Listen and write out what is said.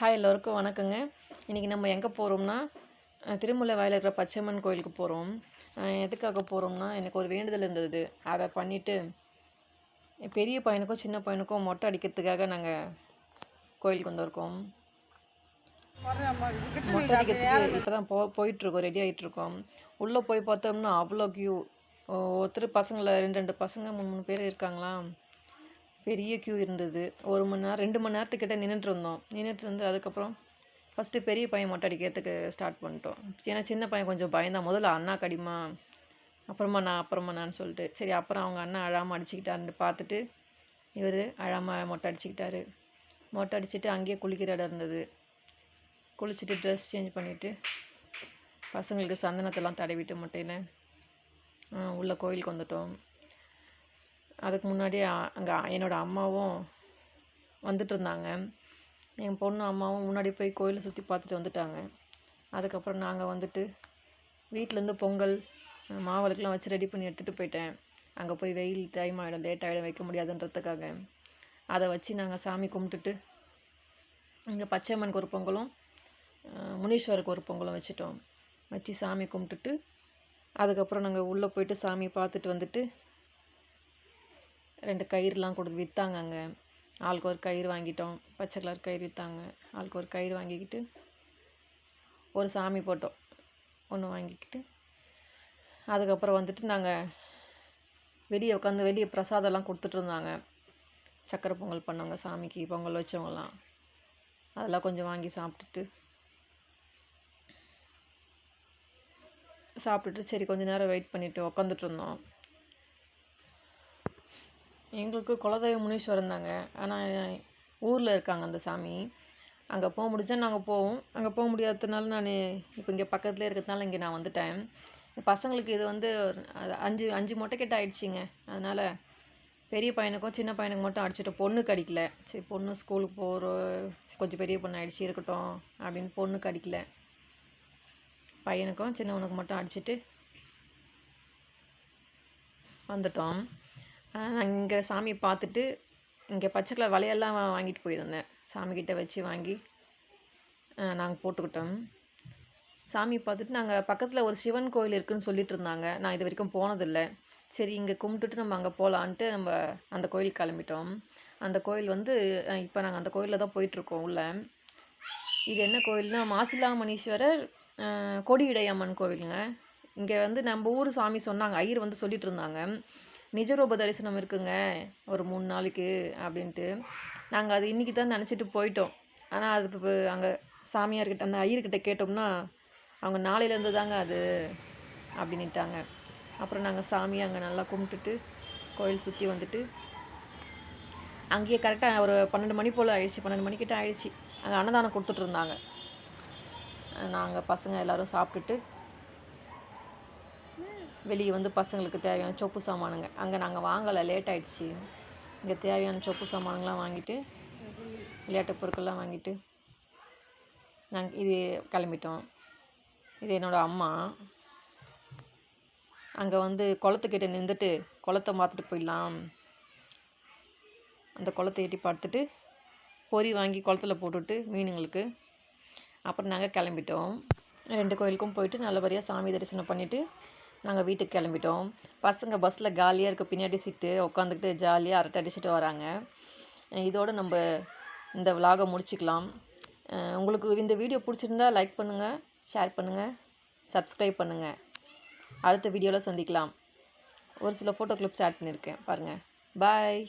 Hi எல்லோருக்கும் வணக்கங்க. இன்றைக்கி நம்ம எங்கே போகிறோம்னா திருமுல்லை வாயில இருக்கிற பச்சையம்மன் கோயிலுக்கு போகிறோம். எதுக்காக போகிறோம்னா எனக்கு ஒரு வேண்டுதல் இருந்தது. அதை பண்ணிவிட்டு பெரிய பையனுக்கும் சின்ன பையனுக்கும் மொட்டை அடிக்கிறதுக்காக நாங்கள் கோயிலுக்கு வந்திருக்கோம். மொட்டை அடிக்கிறதுக்கு இப்போ தான் போயிட்டுருக்கோம், ரெடி ஆகிட்டுருக்கோம். உள்ளே போய் பார்த்தோம்னா அவ்வளோ க்யூ. ஒருத்தர் பசங்களை 2 பசங்க 3 பேர் இருக்காங்களா. பெரிய க்யூ இருந்தது. 1 மணி நேரம் 2 மணி நேரத்துக்கிட்ட நின்றுட்டு இருந்து அதுக்கப்புறம் ஃபஸ்ட்டு பெரிய பையன் மொட்டை அடிக்கிறதுக்கு ஸ்டார்ட் பண்ணிட்டோம். ஏன்னா சின்ன பையன் கொஞ்சம் பயந்தான். முதல்ல அண்ணா கடிமா, அப்புறமா நான் சொல்லிட்டு சரி. அப்புறம் அவங்க அண்ணா அழாமல் அடிச்சுக்கிட்டாருன்னு பார்த்துட்டு இவர் அழாமல் மொட்டை அடிச்சுக்கிட்டாரு. மொட்டை அடிச்சுட்டு அங்கேயே குளிக்கிற இடம் இருந்தது. குளிச்சுட்டு ட்ரெஸ் சேஞ்ச் பண்ணிவிட்டு பசங்களுக்கு சந்தனத்தெல்லாம் தடவிட்டு மொட்டையில் உள்ள கோயிலுக்கு வந்துட்டோம். அதுக்கு முன்னாடியே அங்கே என்னோடய அம்மாவும் வந்துட்டு இருந்தாங்க. என் பொண்ணு அம்மாவும் முன்னாடி போய் கோயிலை சுற்றி பார்த்துட்டு வந்துட்டாங்க. அதுக்கப்புறம் நாங்கள் வந்துட்டு வீட்டிலேருந்து பொங்கல் மாவிளக்குலாம் வச்சு ரெடி பண்ணி எடுத்துகிட்டு போயிட்டேன். அங்கே போய் வெயில் டைம் ஆகிடும், லேட் ஆகிடும், வைக்க முடியாதுன்றதுக்காக அதை வச்சு நாங்கள் சாமி கும்பிட்டுட்டு இங்கே பச்சையம்மனுக்கு ஒரு பொங்கலும் முனீஸ்வருக்கு ஒரு பொங்கலும் வச்சுட்டோம். வச்சு சாமி கும்பிட்டுட்டு அதுக்கப்புறம் நாங்கள் உள்ளே போயிட்டு சாமி பார்த்துட்டு வந்துட்டு 2 கயிறுலாம் கொடுத்து விற்றாங்க. அங்கே ஆளுக்கு ஒரு கயிறு வாங்கிட்டோம். பச்சை கலர் கயிறு விற்றாங்க. ஆளுக்கு ஒரு கயிறு வாங்கிக்கிட்டு ஒரு சாமி போட்டோம் ஒன்று வாங்கிக்கிட்டு அதுக்கப்புறம் வந்துட்டு நாங்கள் வெளியே உட்காந்து வெளியே பிரசாதம்லாம் கொடுத்துட்ருந்தாங்க. சக்கரை பொங்கல் பண்ணவங்க, சாமிக்கு பொங்கல் வச்சவங்கலாம் அதெல்லாம் கொஞ்சம் வாங்கி சாப்பிட்டுட்டு சரி கொஞ்சம் நேரம் வெயிட் பண்ணிவிட்டு உக்காந்துட்ருந்தோம். எங்களுக்கு குலதெய்வம் முனீஸ்வரன் தாங்க. ஆனால் ஊரில் இருக்காங்க அந்த சாமி. அங்கே போக முடிஞ்சா நாங்கள் போவோம். அங்கே போக முடியாததுனால நான் இப்போ இங்கே பக்கத்துலேயே இருக்கிறதுனால இங்கே நான் வந்துட்டேன். பசங்களுக்கு இது வந்து 5 மொட்டைக்கிட்ட ஆயிடுச்சிங்க. அதனால் பெரிய பையனுக்கும் சின்ன பையனுக்கு மட்டும் அடிச்சுட்டு பொண்ணுக்கு அடிக்கல. சரி பொண்ணு ஸ்கூலுக்கு போகிற கொஞ்சம் பெரிய பொண்ணு ஆகிடுச்சி இருக்கட்டும் அப்படின்னு பொண்ணுக்கு அடிக்கல. பையனுக்கும் சின்னவனுக்கு மட்டும் அடிச்சுட்டு வந்துட்டோம். நான் இங்கே சாமி பார்த்துட்டு இங்கே பச்சை கலர் வளையெல்லாம் வாங்கிட்டு போயிருந்தேன். சாமிக்கிட்ட வச்சு வாங்கி நாங்கள் போட்டுக்கிட்டோம். சாமி பார்த்துட்டு நாங்கள் பக்கத்தில் ஒரு சிவன் கோயில் இருக்குதுன்னு சொல்லிட்டு இருந்தாங்க. நான் இது வரைக்கும் போனதில்லை. சரி இங்கே கும்பிட்டுட்டு நம்ம அங்கே போகலான்ட்டு நம்ம அந்த கோயிலுக்கு கிளம்பிட்டோம். அந்த கோயில் வந்து இப்போ நாங்கள் அந்த கோயிலில் தான் போயிட்டுருக்கோம் உள்ள. இது என்ன கோயில்னா மாசிலாமணீஸ்வரர் கொடியுடையம்மன் கோவிலுங்க. இங்கே வந்து நம்ம ஊர் சாமி சொன்னாங்க, ஐயர் வந்து சொல்லிட்டு இருந்தாங்க நிஜரூப தரிசனம் இருக்குங்க ஒரு 3 நாளைக்கு அப்படின்ட்டு. நாங்கள் அது இன்றைக்கி தான் நினச்சிட்டு போயிட்டோம். ஆனால் அது இப்போ அங்கே சாமியார்கிட்ட அந்த ஐயர்கிட்ட கேட்டோம்னா அவங்க நாளையிலேருந்து தாங்க அது அப்படின்ட்டாங்க. அப்புறம் நாங்கள் சாமியை அங்கே நல்லா கும்பிட்டுட்டு கோயில் சுற்றி வந்துட்டு அங்கேயே கரெக்டாக ஒரு 12 மணி போல் ஆயிடுச்சு. 12 மணிக்கிட்ட ஆயிடுச்சு. அங்கே அன்னதானம் கொடுத்துட்ருந்தாங்க. நாங்கள் பசங்க எல்லோரும் சாப்பிட்டுட்டு வெளியே வந்து பசங்களுக்கு தேவையான சொப்பு சாமானுங்க அங்கே நாங்கள் வாங்கலை, லேட் ஆகிடுச்சி. இங்கே தேவையான சொப்பு சாமானுங்களாம் வாங்கிட்டு விளையாட்டு பொருட்கள்லாம் வாங்கிட்டு நாங்கள் இது கிளம்பிட்டோம். இது என்னோடய அம்மா. அங்கே வந்து குளத்துக்கிட்ட நின்றுட்டு குளத்தை பார்த்துட்டு போயிடலாம். அந்த குளத்தை எட்டி பார்த்துட்டு பொறி வாங்கி குளத்துல போட்டுவிட்டு மீனுங்களுக்கு அப்புறம் நாங்கள் கிளம்பிட்டோம். 2 கோயிலுக்கும் போயிட்டு நல்லபடியாக சாமி தரிசனம் பண்ணிவிட்டு நாங்கள் வீட்டுக்கு கிளம்பிட்டோம். பசங்க பஸ்ஸில் காலியாக இருக்க பின்னாடி சீட்டு உட்காந்துக்கிட்டு ஜாலியாக அரட்டை அடிச்சுட்டு வராங்க. இதோடு நம்ம இந்த விலாகை முடிச்சுக்கலாம். உங்களுக்கு இந்த வீடியோ பிடிச்சிருந்தா லைக் பண்ணுங்கள், ஷேர் பண்ணுங்கள், சப்ஸ்கிரைப் பண்ணுங்கள். அடுத்த வீடியோவில் சந்திக்கலாம். ஒரு சில ஃபோட்டோ கிளிப்ஸ் ஆட் பண்ணியிருக்கேன் பாருங்கள். பாய்.